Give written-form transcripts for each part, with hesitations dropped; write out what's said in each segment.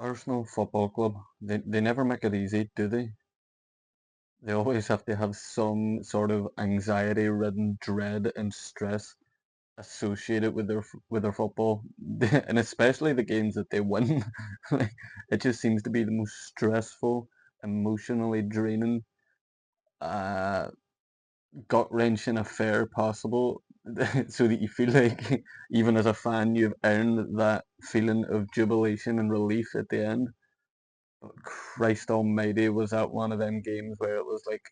Arsenal Football Club, they never make it easy, do they? They always have to have some sort of anxiety-ridden dread and stress associated with with their football, and especially the games that they win. Like, it just seems to be the most stressful, emotionally draining, uh, gut-wrenching affair possible. So that you feel like, even as a fan, you've earned that feeling of jubilation and relief at the end. Christ Almighty, was that one of them games where it was like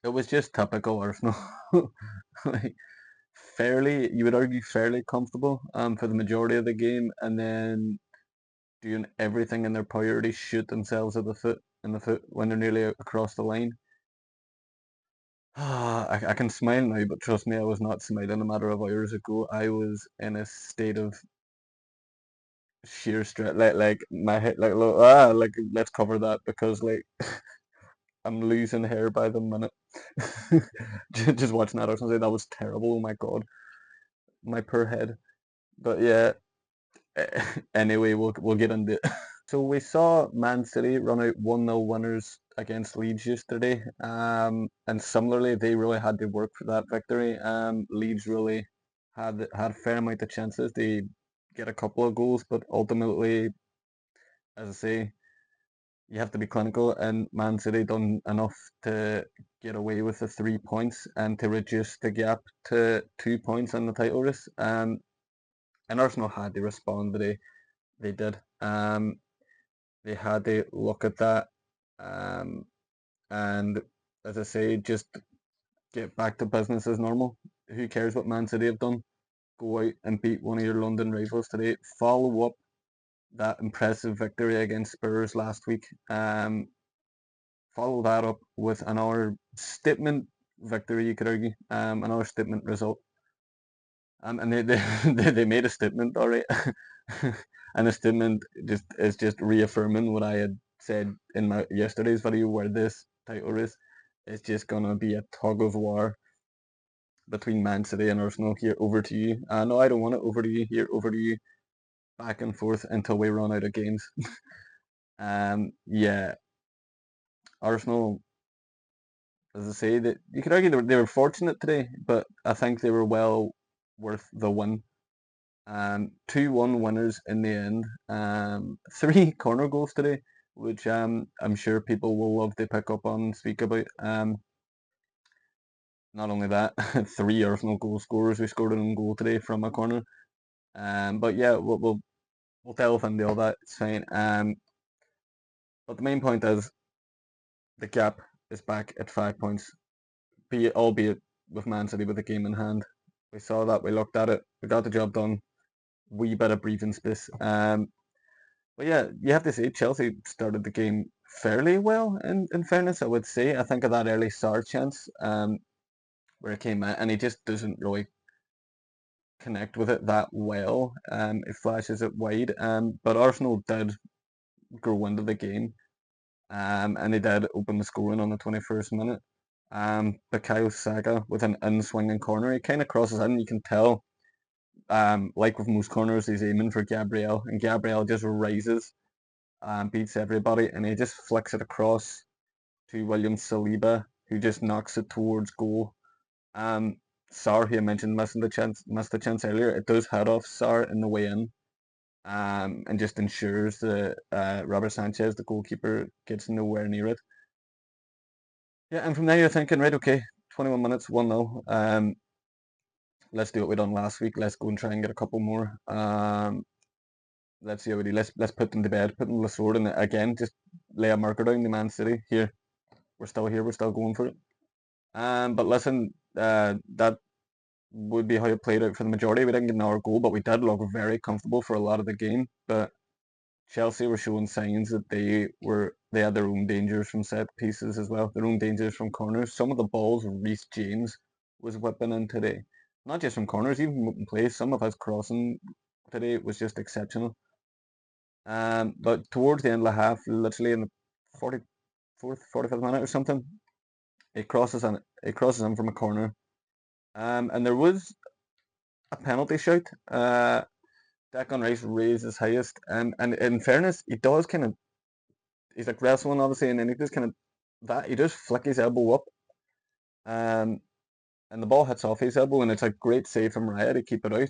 it was just typical Arsenal, like fairly, you would argue fairly comfortable for the majority of the game, and then doing everything in their power to shoot themselves at the foot in the foot when they're nearly across the line. I can smile now, but trust me, I was not smiling a matter of hours ago. I was in a state of sheer stress, like my head, like let's cover that because like I'm losing hair by the minute. Just watching that, I was gonna say that was terrible. Oh my god, my poor head. But yeah, anyway, we'll get into it. So we saw Man City run out 1-0 winners against Leeds yesterday, and similarly, they really had to work for that victory. Leeds really had a fair amount of chances to get a couple of goals, but ultimately, as I say, you have to be clinical, and Man City done enough to get away with the 3 points and to reduce the gap to 2 points in the title race. And Arsenal had to respond, but they did. They had to look at that, um, and as I say, just get back to business as normal. Who cares what Man City have done? Go out and beat one of your London rivals today. Follow up that impressive victory against Spurs last week. Follow that up with another statement victory, you could argue, another statement result. And they made a statement, all right, and the statement just is just reaffirming what I had said in my yesterday's video, where this title race is just gonna be a tug of war between Man City and Arsenal. Here, over to you. No, I don't want it. Over to you. Here, over to you. Back and forth until we run out of games. Yeah, Arsenal, as I say, that you could argue they were fortunate today, but I think they were well worth the win. 2-1 winners in the end. Three corner goals today, which I'm sure people will love to pick up on and speak about. Not only that, three Arsenal goal scorers who scored an own goal today from a corner. But yeah, we'll delve into all that. It's fine. But the main point is the gap is back at 5 points, albeit with Man City with the game in hand. We saw that. We looked at it. We got the job done. Wee bit of breathing space. But yeah, you have to say Chelsea started the game fairly well. In fairness, I would say. I think of that early Sarr chance, where it came out, and he just doesn't really connect with it that well. It flashes it wide. But Arsenal did grow into the game, and they did open the scoring on the 21st minute. Bukayo Saka with an in-swinging corner. He kind of crosses in. You can tell, like with most corners, he's aiming for Gabriel, and Gabriel just rises, beats everybody, and he just flicks it across to William Saliba, who just knocks it towards goal. Um, Sarr, who I mentioned missed the chance earlier. It does head off Sarr in the way in, and just ensures that Robert Sanchez, the goalkeeper, gets nowhere near it. Yeah, and from there you're thinking, right, okay, 21 minutes, 1-0. Let's do what we done last week. Let's go and try and get a couple more. Let's see how we do. Let's put them to bed, put them to the sword, and again, just lay a marker down to Man City. Here, we're still here. We're still going for it. But listen, that would be how it played out for the majority. We didn't get another goal, but we did look very comfortable for a lot of the game. But Chelsea were showing signs that they had their own dangers from set pieces as well, their own dangers from corners. Some of the balls Reece James was whipping in today, not just from corners, even from open play. Some of his crossing today was just exceptional. But towards the end of the half, literally in the 44th, 45th minute or something, it crosses in from a corner. And there was a penalty shout. Declan Rice raised his highest, and in fairness, he does kind of he's like wrestling obviously, and then he just kind of that he just flick his elbow up, um, and the ball hits off his elbow, and it's a great save from Raya to keep it out.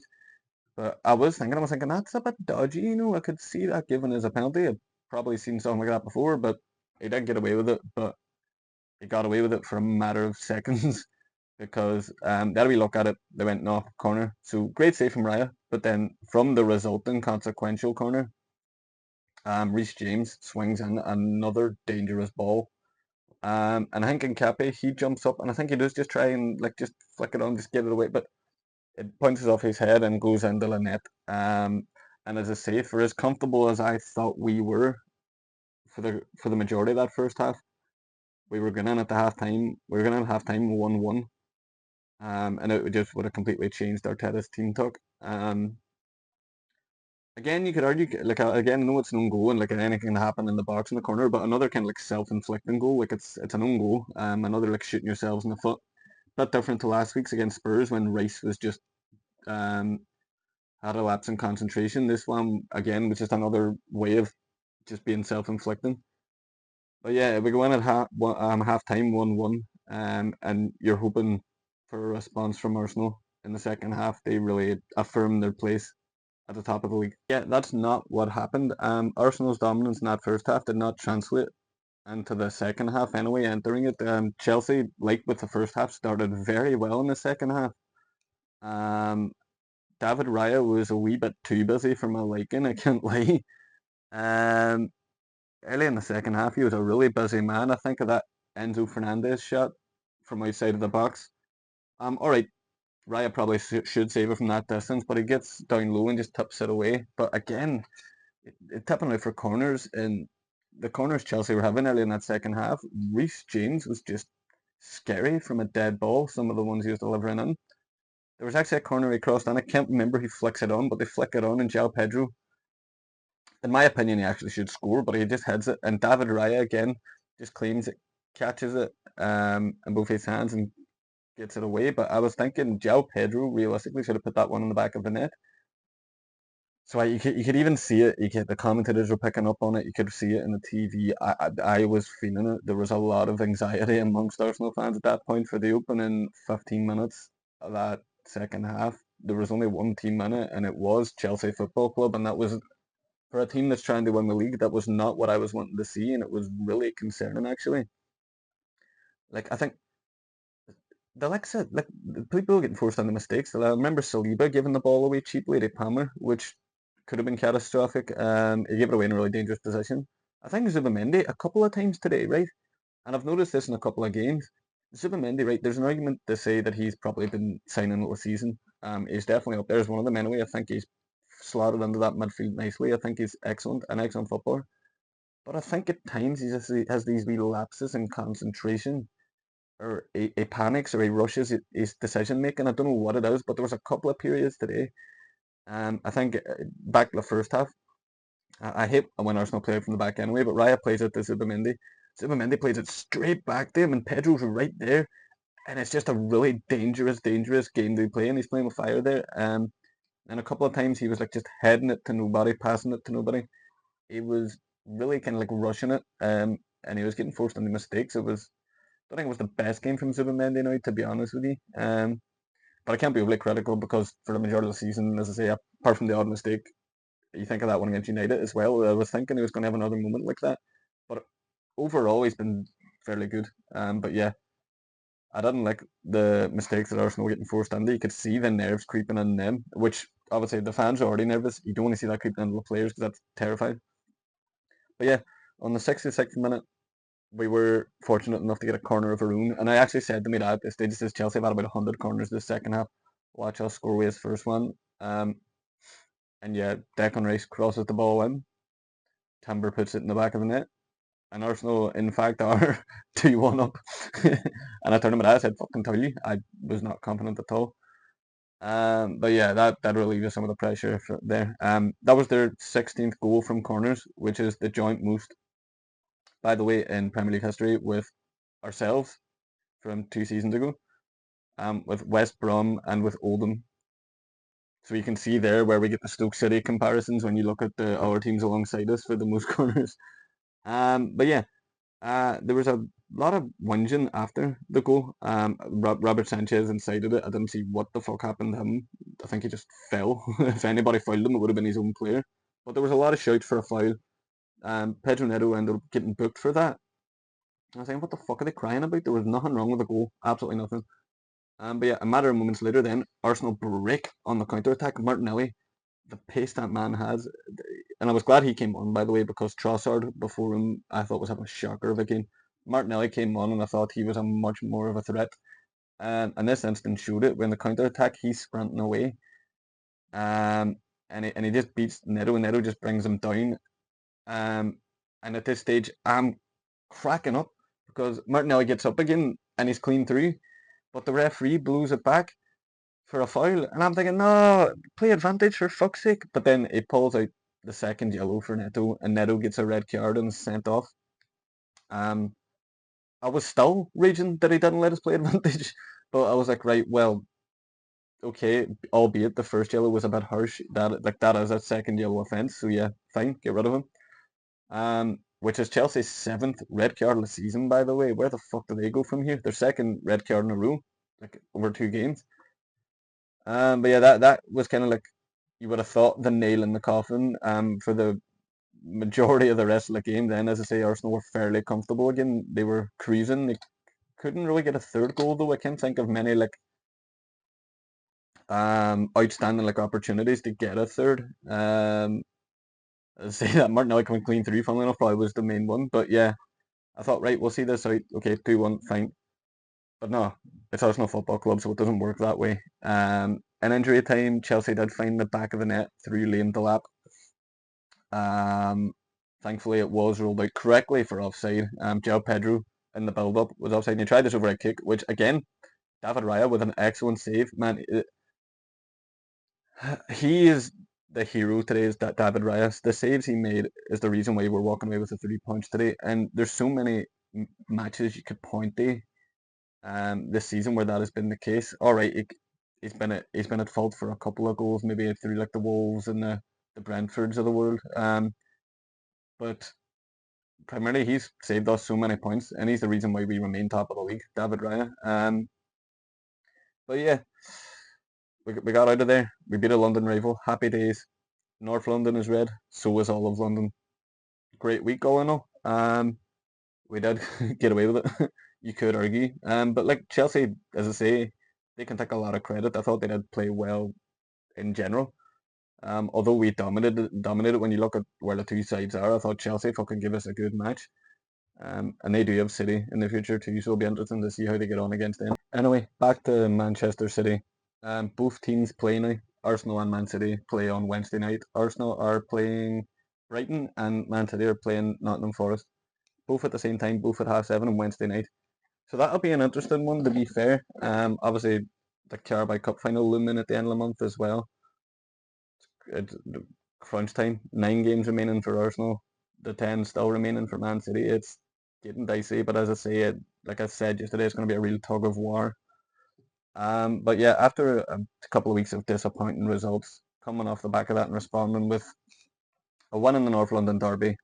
But I was thinking that's a bit dodgy, you know. I could see that given as a penalty. I've probably seen something like that before, but he did get away with it. But he got away with it for a matter of seconds because there we look at it, they went off corner. So great save from Raya, but then from the resulting consequential corner, Reece James swings in another dangerous ball. And I think Nketiah, he jumps up, and I think he does just try and like just flick it on, just get it away, but it bounces off his head and goes into the net. And as I say, for as comfortable as I thought we were for the majority of that first half, we were going in at the half time. We were going in at halftime 1-1, and it just would have completely changed Arteta's team talk. Again, you could argue like again, I know it's an own goal and like anything can happen in the box in the corner, but another kind of like self-inflicting goal, like it's an own goal. Another like shooting yourselves in the foot. Bit different to last week's against Spurs when Rice was just um had a lapse in concentration. This one again was just another way of just being self-inflicting. But yeah, we go in at half time 1-1, and you're hoping for a response from Arsenal in the second half. They really affirm their place at the top of the league. Yeah, that's not what happened. Arsenal's dominance in that first half did not translate into the second half anyway. Entering it, Chelsea, like with the first half, started very well in the second half. Um, David Raya was a wee bit too busy for my liking, I can't lie. Um, Early in the second half, he was a really busy man. I think of that Enzo Fernandez shot from outside of the box. All right, Raya probably should save it from that distance, but he gets down low and just tips it away. But again, tipping out for corners, and the corners Chelsea were having early in that second half, Reece James was just scary from a dead ball. Some of the ones he was delivering in. There was actually a corner he crossed, and I can't remember who flicks it on, but they flick it on, and João Pedro, in my opinion, he actually should score, but he just heads it. And David Raya again just claims it, catches it in both his hands and gets it away. But I was thinking João Pedro realistically should have put that one in the back of the net. So you could even see it. The commentators were picking up on it. You could see it in the TV. I was feeling it. There was a lot of anxiety amongst Arsenal fans at that point for the opening 15 minutes of that second half. There was only one team in it, and it was Chelsea Football Club, and that was for a team that's trying to win the league. That was not what I was wanting to see, and it was really concerning actually. Like I think the like the people getting forced into mistakes. I remember Saliba giving the ball away cheaply to Palmer, which could have been catastrophic. He gave it away in a really dangerous position. I think Zubamendi a couple of times today, right? And I've noticed this in a couple of games. Zubamendi, right? There's an argument to say that he's probably been signing all season. He's definitely up there as one of them anyway. I think he's slotted into that midfield nicely. I think he's excellent, an excellent footballer. But I think at times he has these wee lapses in concentration, or he panics or he rushes his decision making. I don't know what it is, but there was a couple of periods today. I think back to the first half, I hate when Arsenal play from the back anyway, but Raya plays it to Zubamendi. Zubamendi plays it straight back to him, and Pedro's right there. And it's just a really dangerous game to play, and he's playing with fire there. And a couple of times he was like just heading it to nobody, passing it to nobody. He was really kind of like rushing it, and he was getting forced into mistakes. I don't think it was the best game from Zubamendi now, to be honest with you. But I can't be overly critical because for the majority of the season, as I say, apart from the odd mistake, you think of that one against United as well. I was thinking he was going to have another moment like that, but overall he's been fairly good. But yeah, I didn't like the mistakes that Arsenal were getting forced into. You could see the nerves creeping in them, which obviously the fans are already nervous. You don't want to see that creeping into the players because that's terrifying. But yeah, on the 66th minute, we were fortunate enough to get a corner of our own. And I actually said to my dad at this stage, says Chelsea have had about 100 corners this second half. Watch us score away his first one. And yeah, Declan Rice crosses the ball in. Timber puts it in the back of the net. And Arsenal, in fact, are 2-1 up. And I turned to my dad, I said, fucking tell you, I was not confident at all. But yeah, that relieves some of the pressure there. That was their 16th goal from corners, which is the joint most, by the way, in Premier League history with ourselves from 2 seasons ago, with West Brom and with Oldham. So you can see there where we get the Stoke City comparisons when you look at our teams alongside us for the most corners. But yeah, there was a lot of whinging after the goal. Robert Sanchez incited it. I didn't see what the fuck happened to him. I think he just fell. If anybody fouled him, it would have been his own player. But there was a lot of shouts for a foul. Pedro Neto ended up getting booked for that. I was saying, what the fuck are they crying about? There was nothing wrong with the goal. Absolutely nothing. But yeah, a matter of moments later, then Arsenal break on the counter attack. Martinelli, the pace that man has, and I was glad he came on, by the way, because Trossard before him I thought was having a shocker of a game. Martinelli came on, and I thought he was a much more of a threat. And this instance showed it when the counter attack he's sprinting away, um, and he just beats Neto, and Neto just brings him down. And at this stage, I'm cracking up because Martinelli gets up again and he's clean through, but the referee blows it back for a foul, and I'm thinking, no, play advantage for fuck's sake. But then he pulls out the second yellow for Neto, and Neto gets a red card and is sent off. Um, I was still raging that he didn't let us play advantage, but I was like, right, well, okay, albeit the first yellow was a bit harsh. That is a second yellow offence, so yeah, fine, get rid of him. Which is Chelsea's seventh red card of the season, by the way. Where the fuck do they go from here? Their second red card in a row, like over 2 games. But yeah, that was kind of like you would have thought the nail in the coffin. For the majority of the rest of the game, then as I say, Arsenal were fairly comfortable again. They were cruising. They couldn't really get a third goal though. I can't think of many like outstanding like opportunities to get a third. I'd say that Martinelli coming clean through, funnily enough, probably was the main one. But yeah, I thought, right, we'll see this out. Okay, 2-1, fine. But no, it's Arsenal Football Club, so it doesn't work that way. In injury time, Chelsea did find the back of the net through Liam Delap. Thankfully, it was ruled out correctly for offside. João Pedro in the build-up was offside, and he tried this overhead kick, which again, David Raya with an excellent save. Man, he is the hero today. Is that David Raya? The saves he made is the reason why we're walking away with the 3 points today. And there's so many matches you could point to this season where that has been the case. All right, he's been at fault for a couple of goals, maybe through like the Wolves and the Brentfords of the world. But primarily he's saved us so many points, and he's the reason why we remain top of the league, David Raya. But yeah, we got out of there. We beat a London rival. Happy days. North London is red. So is all of London. Great week all in all. We did get away with it. You could argue. But like Chelsea, as I say, they can take a lot of credit. I thought they did play well in general. Although we dominated when you look at where the two sides are, I thought Chelsea fucking give us a good match. And they do have City in the future too, so it'll be interesting to see how they get on against them. Anyway, back to Manchester City. Both teams play now. Arsenal and Man City play on Wednesday night. Arsenal are playing Brighton, and Man City are playing Nottingham Forest. Both at the same time, both at 7:30 on Wednesday night. So that'll be an interesting one, to be fair. Obviously, the Carabao Cup final looming at the end of the month as well. It's crunch time. 9 games remaining for Arsenal. The 10 still remaining for Man City. It's getting dicey, but as I say, like I said yesterday, it's going to be a real tug of war. But yeah, after a couple of weeks of disappointing results, coming off the back of that and responding with a win in the North London derby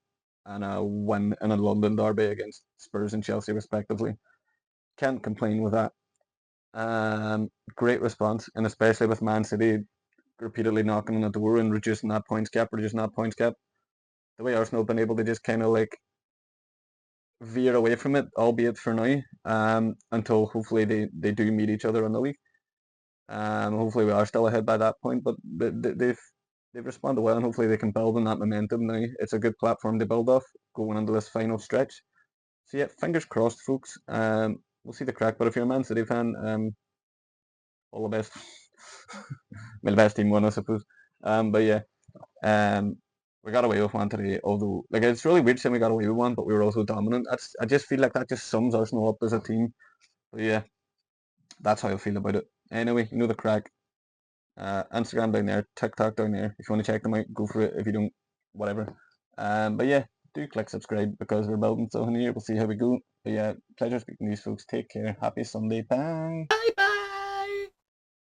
and a win in a London derby against Spurs and Chelsea respectively, can't complain with that. Great response, and especially with Man City repeatedly knocking on the door and reducing that points gap. The way Arsenal have been able to just kind of like veer away from it, albeit for now, until hopefully they do meet each other in the league. Hopefully we are still ahead by that point, but they've responded well, and hopefully they can build on that momentum now. It's a good platform to build off going into this final stretch. So yeah, fingers crossed, folks. We'll see the crack. But if you're a Man City fan, all the best. Well, the best team won, I suppose. But yeah, we got away with one today. Although, like, it's really weird saying we got away with one, but we were also dominant. I just feel like that just sums Arsenal up as a team. But yeah, that's how I feel about it. Anyway, you know the crack. Instagram down there, TikTok down there. If you want to check them out, go for it. If you don't, whatever. But yeah, do click subscribe because we're building something here. We'll see how we go. But yeah, pleasure speaking to these folks. Take care. Happy Sunday. Bye.